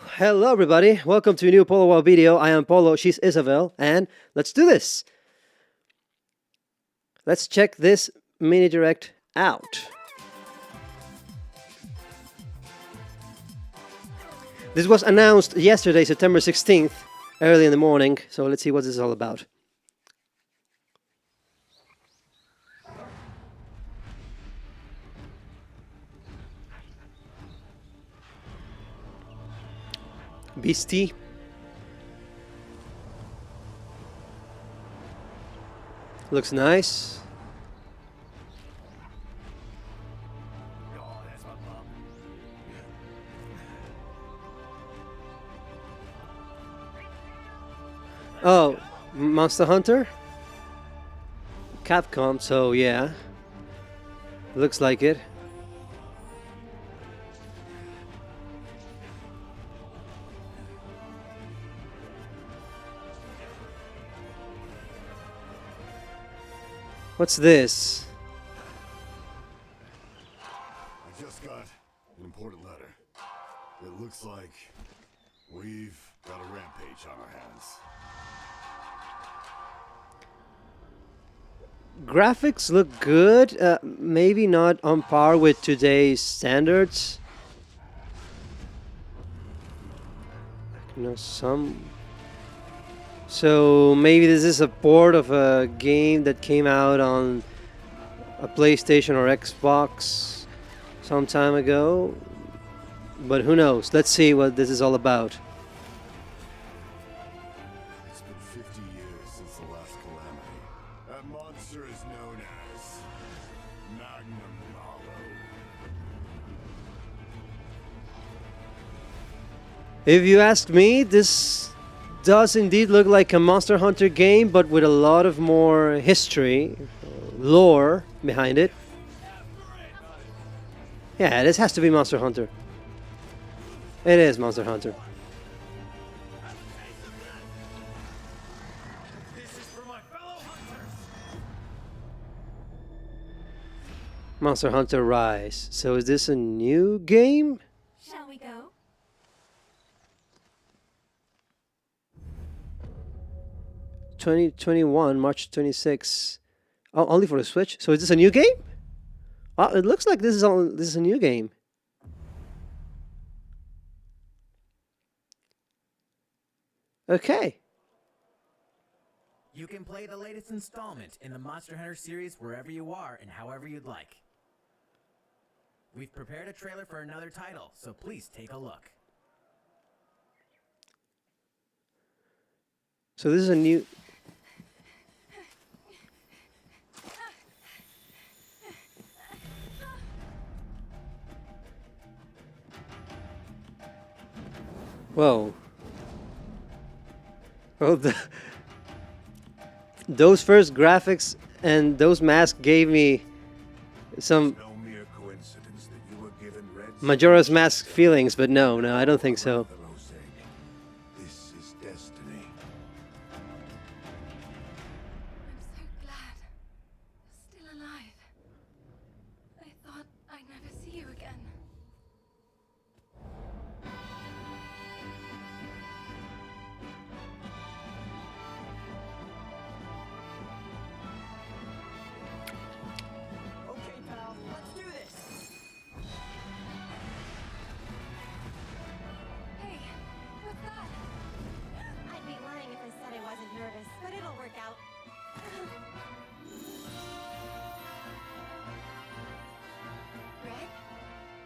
Hello everybody, welcome to a new Polo Wow video. I am Polo, she's Isabel, and let's do this. Let's check this mini direct out. This was announced yesterday, September 16th, early in the morning, so let's see what this is all about. Beastie. Looks nice. Oh, Monster Hunter? Capcom, so yeah. Looks like it. What's this? I just got an important letter. It looks like we've got a rampage on our hands. Graphics look good, maybe not on par with today's standards. So maybe this is a port of a game that came out on a PlayStation or Xbox some time ago. But who knows? Let's see what this is all about. It's been 50 years since the last calamity. That monster is known as Magnum Hollow. If you ask me, this does indeed look like a Monster Hunter game, but with a lot of more history, lore behind it. Yeah, this has to be Monster Hunter. It is Monster Hunter. This is for my fellow hunters. Monster Hunter Rise. So is this a new game? Shall we go? March 26. Oh, only for the Switch. So is this a new game? Oh, it looks like this is a new game. Okay. You can play the latest installment in the Monster Hunter series wherever you are and however you'd like. We've prepared a trailer for another title, so please take a look. So this is a new... Whoa. Well, those first graphics and those masks gave me some No mere coincidence that you were given red. Majora's Mask feelings, but no, I don't think so. This is destiny. I'm so glad you're still alive. I thought I'd never see you again. Okay, pal, let's do this. Hey, what's that? I'd be lying if I said I wasn't nervous, but it'll work out. Red?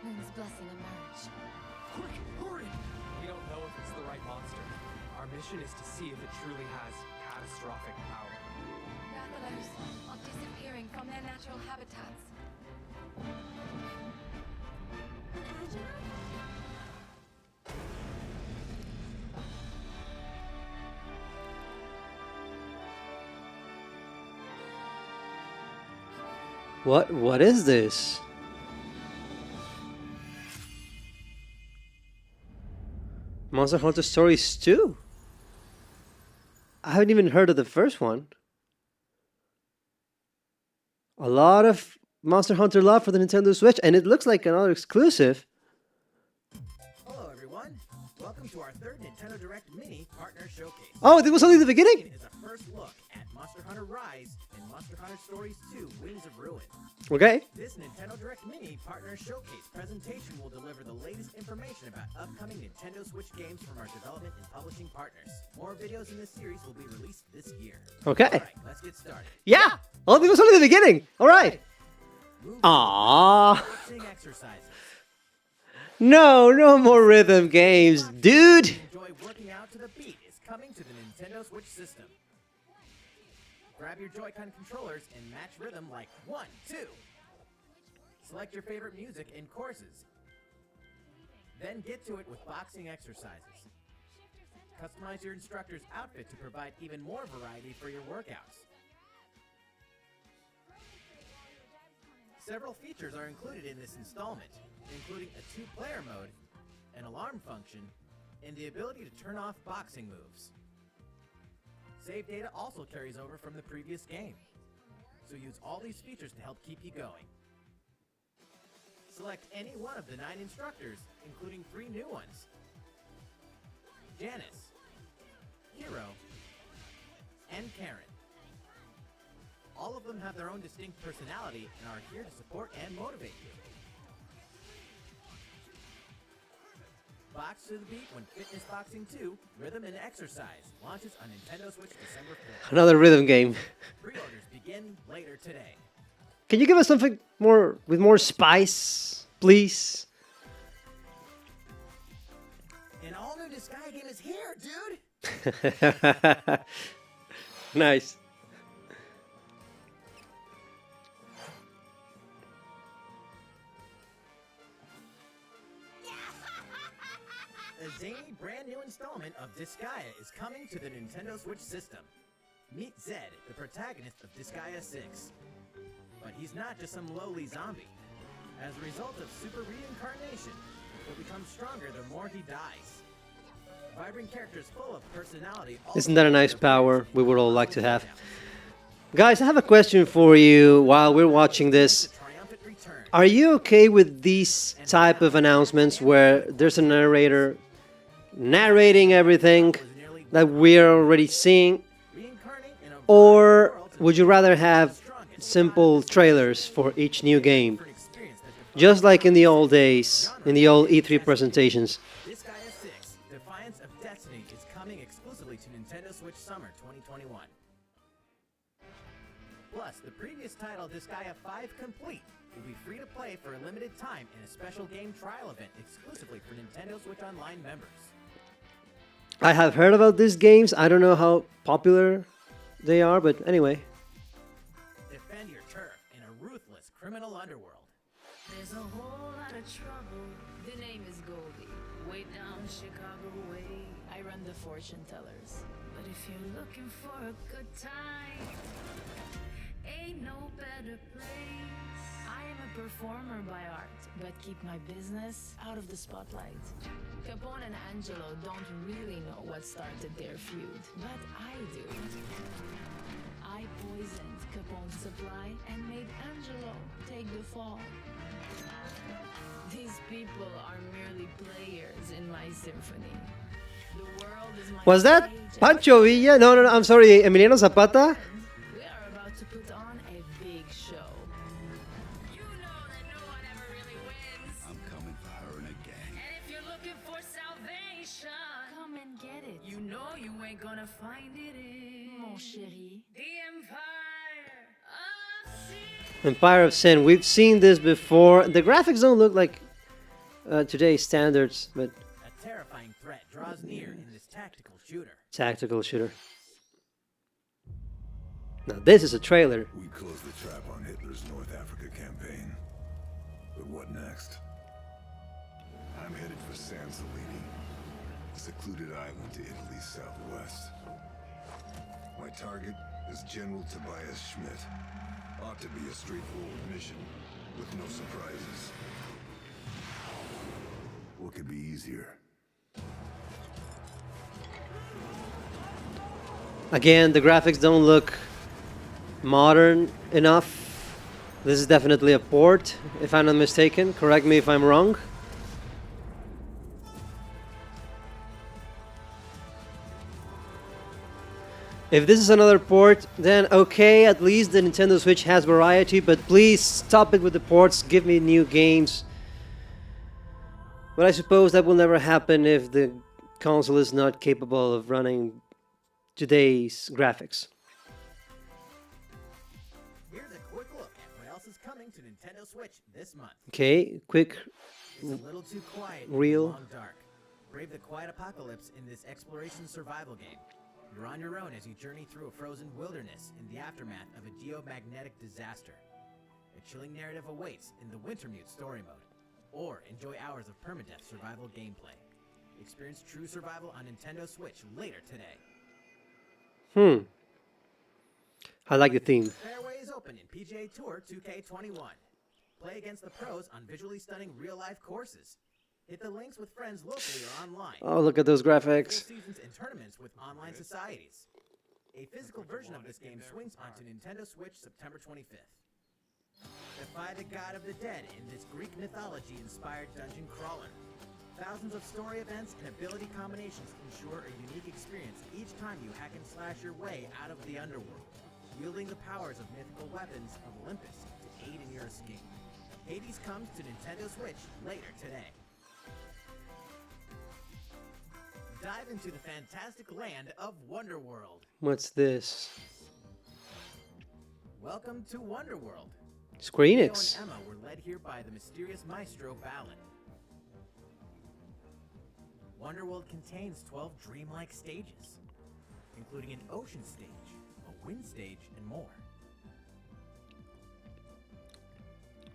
Moon's blessing emerge. Quick, hurry! We don't know if it's the right monster. Our mission is to see if it truly has catastrophic power. Rathalers are disappearing from their natural habitats. What is this? Monster Hunter Stories 2? I haven't even heard of the first one. A lot of Monster Hunter love for the Nintendo Switch, and it looks like another exclusive. Hello, everyone. everyone. Welcome to our third Nintendo Direct Mini Partner Showcase. Oh, this was only the beginning? Is a first look at Monster Hunter Rise and Monster Hunter Stories 2 Wings of Ruin. Okay. This Nintendo Direct Mini Partner Showcase presentation will deliver the latest information about upcoming Nintendo Switch games from our development and publishing partners. More videos in this series will be released this year. Okay. Alright, let's get started. Yeah. Oh, this was only the beginning. All right. Move Aww. boxing exercises. No more rhythm games, dude. Enjoy working out to the beat is coming to the Nintendo Switch system. Grab your Joy-Con controllers and match rhythm like 1, 2. Select your favorite music and courses. Then get to it with boxing exercises. Customize your instructor's outfit to provide even more variety for your workouts. Several features are included in this installment, including a 2-player mode, an alarm function, and the ability to turn off boxing moves. Save data also carries over from the previous game, so use all these features to help keep you going. Select any one of the 9 instructors, including 3 new ones: Janice, Hero, and Karen. All of them have their own distinct personality and are here to support and motivate you. Box to the beat when Fitness Boxing 2, Rhythm and Exercise launches on Nintendo Switch December 4th. Another rhythm game. Pre-orders begin later today. Can you give us something more with more spice, please? An all-new Disgaea game is here, dude! Nice. A zany, brand new installment of Disgaea is coming to the Nintendo Switch system. Meet Zed, the protagonist of Disgaea 6. But he's not just some lowly zombie. As a result of super reincarnation, he'll become stronger the more he dies. Vibrant characters full of personality. Isn't that a nice power we would all like to have? Guys, I have a question for you while we're watching this. Triumphant return. Are you okay with these type of announcements where there's a narrator narrating everything that we're already seeing? Reincarnate in a Or would you rather have simple trailers for each new game? different experience that Just like in the old days, in the old E3 presentations. Disgaea 6, Defiance of Destiny, is coming exclusively to Nintendo Switch Summer 2021. Plus, the previous title, Disgaea 5 Complete, will be free to play for a limited time in a special game trial event exclusively for Nintendo Switch Online members. I have heard about these games. I don't know how popular they are, but anyway. Defend your turf in a ruthless criminal underworld. There's a whole lot of trouble. The name is Goldie. Way down Chicago way. I run the fortune tellers. But if you're looking for a good time, ain't no better place. I am a performer by art, but keep my business out of the spotlight. Capone and Angelo don't really know what started their feud, but I do. I poisoned Capone's supply and made Angelo take the fall. These people are merely players in my symphony. The world is my Was that stage and Pancho Villa? No, I'm sorry, Emiliano Zapata? we are about to put on a big show. You know that no one ever really wins. I'm coming for her and a gang. And if you're looking for salvation, come and get it. You know you ain't gonna find it in Mon chéri. The Empire of Sin. Empire of Sin. We've seen this before. The graphics don't look like today's standards, but A terrifying threat draws near in this tactical shooter. tactical shooter. Now this is a trailer. We closed the trap on Hitler's North Africa campaign. But what next? I'm headed for San Salini, a secluded island to Italy's southwest. My target is General Tobias Schmidt. Ought to be a straightforward mission, with no surprises. What could be easier? Again, the graphics don't look modern enough. This is definitely a port, if I'm not mistaken. Correct me if I'm wrong. If this is another port, then okay, at least the Nintendo Switch has variety, but please stop it with the ports, give me new games. But I suppose that will never happen if the console is not capable of running today's graphics. Here's a quick look at what else is coming to Nintendo Switch this month. Okay, quick. It's a little too quiet Real. in the long dark. Brave the quiet apocalypse in this exploration survival game. You're on your own as you journey through a frozen wilderness in the aftermath of a geomagnetic disaster. A chilling narrative awaits in the Wintermute story mode. Or enjoy hours of permadeath survival gameplay. Experience true survival on Nintendo Switch later today. I like the theme. Fairway is open in PGA Tour 2K21. Play against the pros on visually stunning real-life courses. Hit the links with friends locally or online. Oh, look at those Full graphics. seasons and tournaments with online societies. A physical version of this game swings onto Nintendo Switch September 25th. Defy the god of the dead in this Greek mythology-inspired dungeon crawler. Thousands of story events and ability combinations ensure a unique experience each time you hack and slash your way out of the underworld, wielding the powers of mythical weapons of Olympus to aid in your escape. Hades comes to Nintendo Switch later today. Dive into the fantastic land of Wonderworld. What's this? Welcome to Wonderworld. Square Leo Enix. and Emma were led here by the mysterious maestro Balin. Wonderworld contains 12 dreamlike stages, including an ocean stage, a wind stage, and more.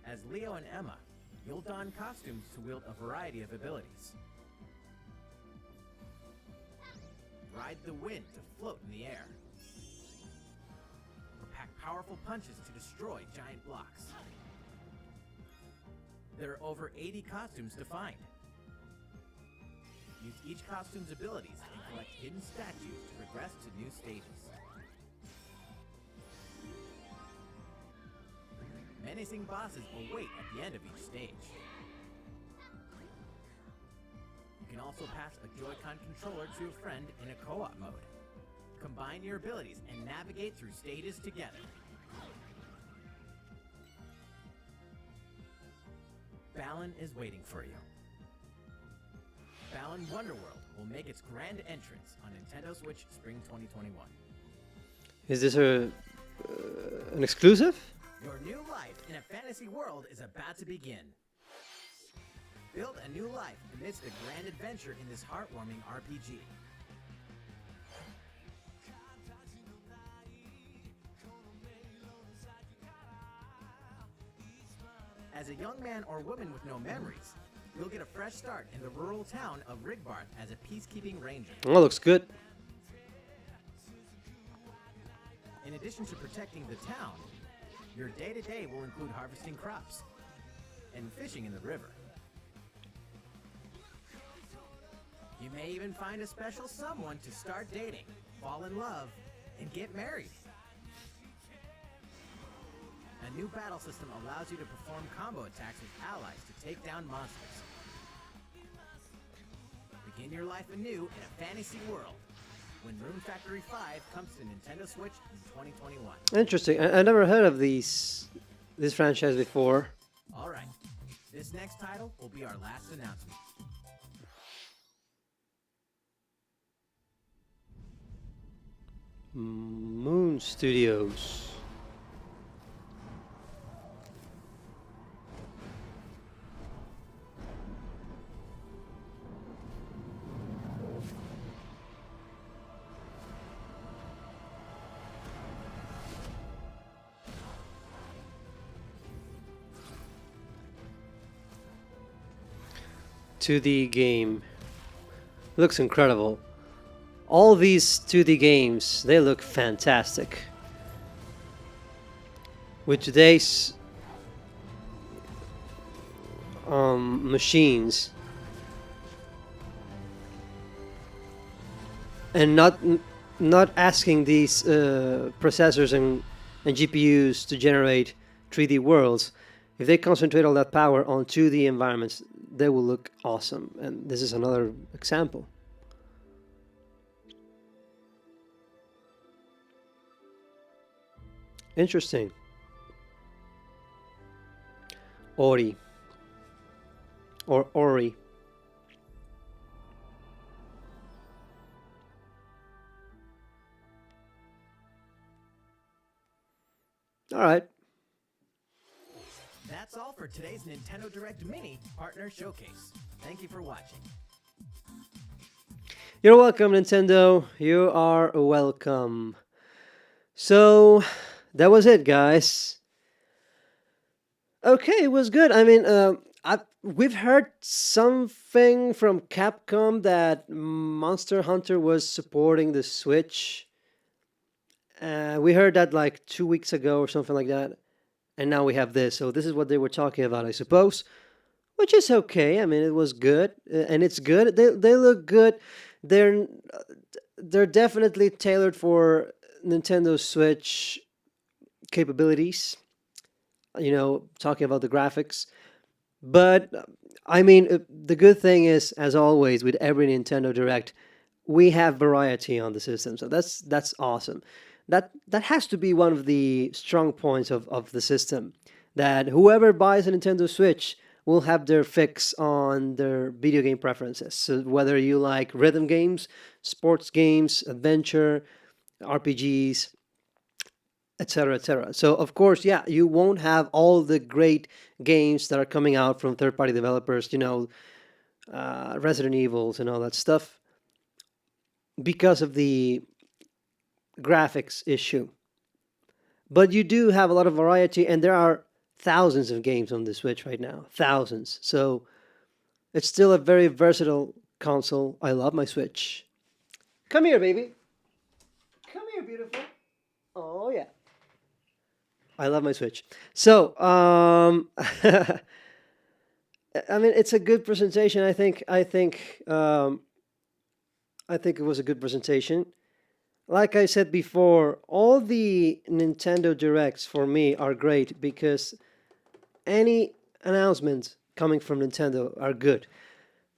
As Leo and Emma, you'll don costumes to wield a variety of abilities. Ride the wind to float in the air. Or pack powerful punches to destroy giant blocks. There are over 80 costumes to find. Use each costume's abilities and collect hidden statues to progress to new stages. Menacing bosses await at the end of each stage. You can also pass a Joy-Con controller to a friend in a co-op mode. Combine your abilities and navigate through stages together. Balin is waiting for you. Balin Wonderworld will make its grand entrance on Nintendo Switch Spring 2021. Is this an exclusive? Your new life in a fantasy world is about to begin. Build a new life amidst a grand adventure in this heartwarming RPG. As a young man or woman with no memories, you'll get a fresh start in the rural town of Rigbarth as a peacekeeping ranger. Oh, looks good. In addition to protecting the town, your day-to-day will include harvesting crops and fishing in the river. You may even find a special someone to start dating, fall in love, and get married. A new battle system allows you to perform combo attacks with allies to take down monsters. Begin your life anew in a fantasy world when Rune Factory 5 comes to Nintendo Switch in 2021. Interesting. I never heard of this franchise before. All right, this next title will be our last announcement. Moon Studios. ...2D game. Looks incredible. All these 2D games, they look fantastic. With today's machines, and not asking these processors and GPUs to generate 3D worlds, if they concentrate all that power on 2D environments, they will look awesome. And this is another example. Interesting. Ori or Ori. All right. That's all for today's Nintendo Direct Mini Partner Showcase. Thank you for watching. You're welcome, Nintendo. You are welcome. So that was it, guys. Okay, it was good. I mean, we've heard something from Capcom that Monster Hunter was supporting the Switch. We heard that like 2 weeks ago or something like that. And now we have this. So this is what they were talking about, I suppose. Which is okay. I mean, it was good, and it's good. They look good. They're they're definitely tailored for Nintendo Switch capabilities. Talking about the graphics. But I mean, the good thing is, as always, with every Nintendo Direct, we have variety on the system. So that's awesome. That has to be one of the strong points of the system. That whoever buys a Nintendo Switch will have their fix on their video game preferences. So whether you like rhythm games, sports games, adventure, RPGs, etc., etc. So of course, yeah, you won't have all the great games that are coming out from third-party developers, Resident Evils and all that stuff, because of the graphics issue. But you do have a lot of variety, and there are thousands of games on the Switch right now, thousands. So it's still a very versatile console. I love my Switch. Come here, baby. Come here, beautiful. Oh yeah. I love my Switch. So, I mean, it's a good presentation. I think it was a good presentation. Like I said before, all the Nintendo Directs for me are great because any announcements coming from Nintendo are good.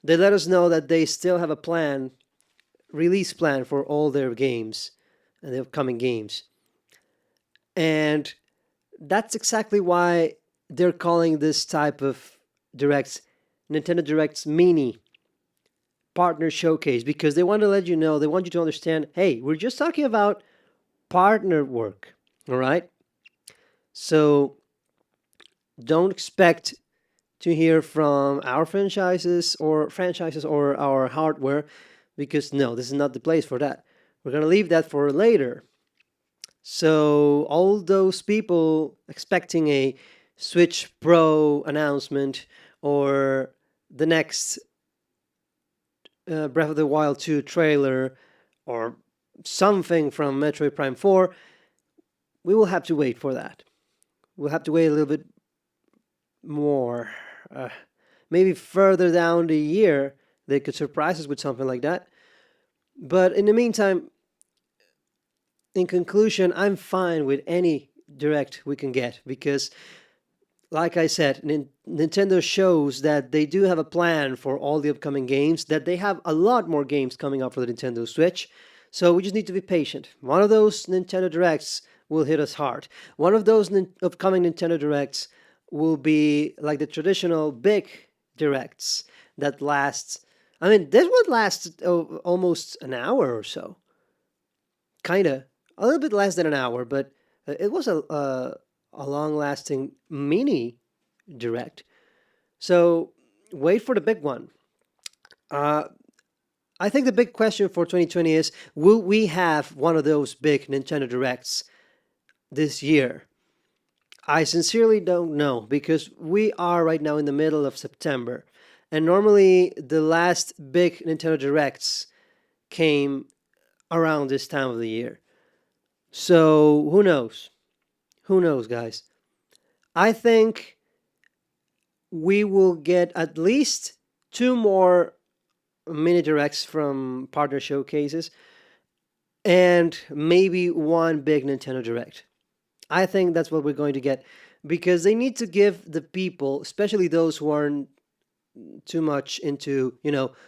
They let us know that they still have a plan, release plan for all their games and the upcoming games. And that's exactly why they're calling this type of directs Nintendo Directs Mini Partner Showcase, because they want to let you know, they want you to understand, hey, we're just talking about partner work, all right? So don't expect to hear from our franchises or our hardware, because no, this is not the place for that. We're going to leave that for later. So all those people expecting a Switch Pro announcement or the next Breath of the Wild 2 trailer or something from Metroid Prime 4, we will have to wait for that. We'll have to wait a little bit more. Maybe further down the year, they could surprise us with something like that. But in the meantime, in conclusion, I'm fine with any direct we can get because, like I said, Nintendo shows that they do have a plan for all the upcoming games, that they have a lot more games coming up for the Nintendo Switch. So we just need to be patient. One of those Nintendo Directs will hit us hard. One of those upcoming Nintendo Directs will be like the traditional big Directs that lasts. I mean, this one lasts almost an hour or so. Kinda. A little bit less than an hour, but it was a long-lasting mini direct. So wait for the big one. I think the big question for 2020 is: will we have one of those big Nintendo Directs this year? I sincerely don't know because we are right now in the middle of September, and normally the last big Nintendo Directs came around this time of the year. So who knows? Who knows, guys? I think we will get at least two more mini directs from partner showcases and maybe one big Nintendo Direct. I think that's what we're going to get because they need to give the people, especially those who aren't too much into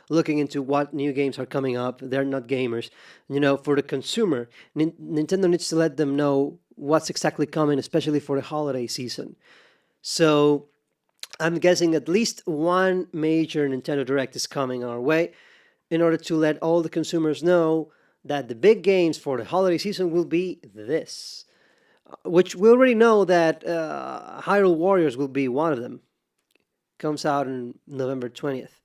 looking into what new games are coming up, they're not gamers, for the consumer, Nintendo needs to let them know what's exactly coming, especially for the holiday season. So I'm guessing at least one major Nintendo Direct is coming our way in order to let all the consumers know that the big games for the holiday season will be this, which we already know that Hyrule Warriors will be one of them. Comes out on November 20th.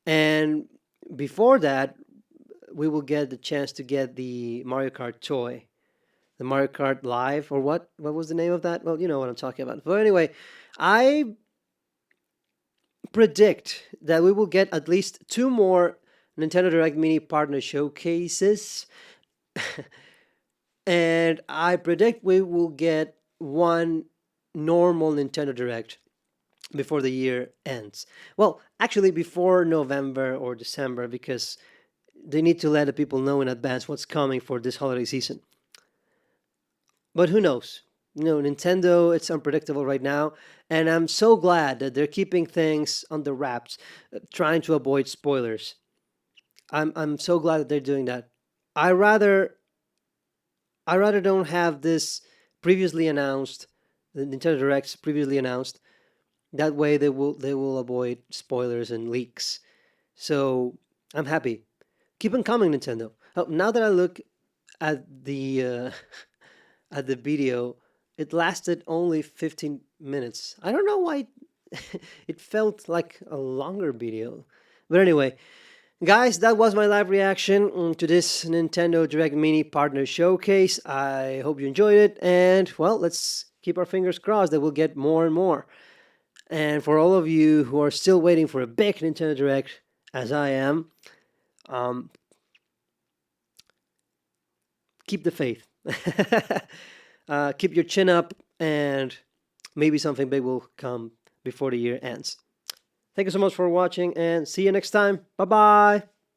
And before that, we will get the chance to get the Mario Kart toy, the Mario Kart Live, or what? What was the name of that? Well, you know what I'm talking about. But anyway, I predict that we will get at least two more Nintendo Direct Mini Partner Showcases, and I predict we will get one normal Nintendo Direct before the year ends. Well, actually, before November or December, because they need to let the people know in advance what's coming for this holiday season. But who knows? You know, Nintendo, it's unpredictable right now, and I'm so glad that they're keeping things under wraps, trying to avoid spoilers. I'm so glad that they're doing that. I rather I rather don't have this previously announced, the Nintendo Directs previously announced. That way they will avoid spoilers and leaks. So I'm happy. Keep on coming, Nintendo. Oh, now that I look at the at the video, it lasted only 15 minutes. I don't know why it felt like a longer video. But anyway, guys, that was my live reaction to this Nintendo Direct Mini Partner Showcase. I hope you enjoyed it. And, well, let's keep our fingers crossed that we'll get more and more. And for all of you who are still waiting for a big Nintendo Direct, as I am, um, keep the faith. Keep your chin up, and maybe something big will come before the year ends. Thank you so much for watching, and see you next time. Bye bye.